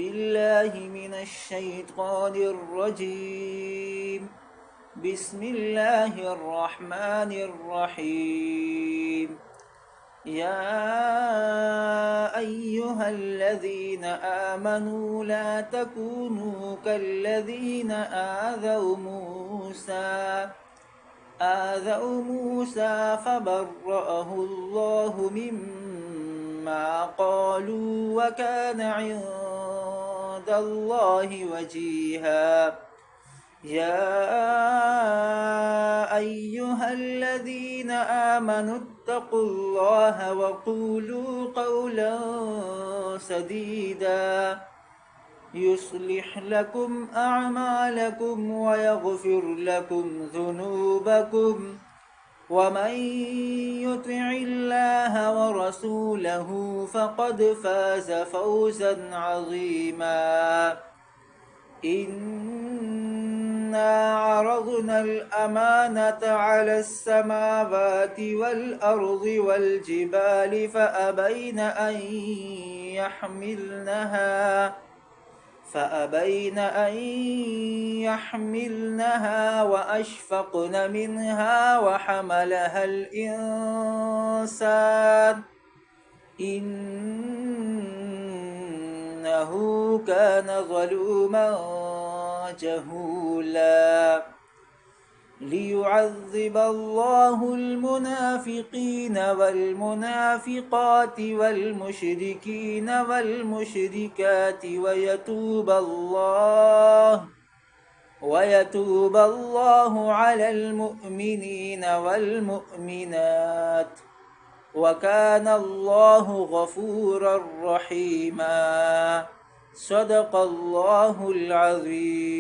بالله من الشيطان الرجيم. بسم الله الرحمن الرحيم. يا أيها الذين آمنوا لا تكونوا كالذين آذوا موسى فبرأه الله مما قالوا وكان عند الله وجيها. يا أيها الذين آمنوا اتقوا الله وقولوا قولا سديدا يصلح لكم أعمالكم ويغفر لكم ذنوبكم، ومن يطع الله ورسوله فقد فاز فوزا عظيما. إنا عرضنا الأمانة على السماوات والأرض والجبال فأبين أن يحملنها وأشفقن منها وحملها الإنسان إنه كان ظلوما جهولا. ليعذب الله المنافقين والمنافقات والمشركين والمشركات ويتوب الله على المؤمنين والمؤمنات، وكان الله غفورا رحيما. صدق الله العظيم.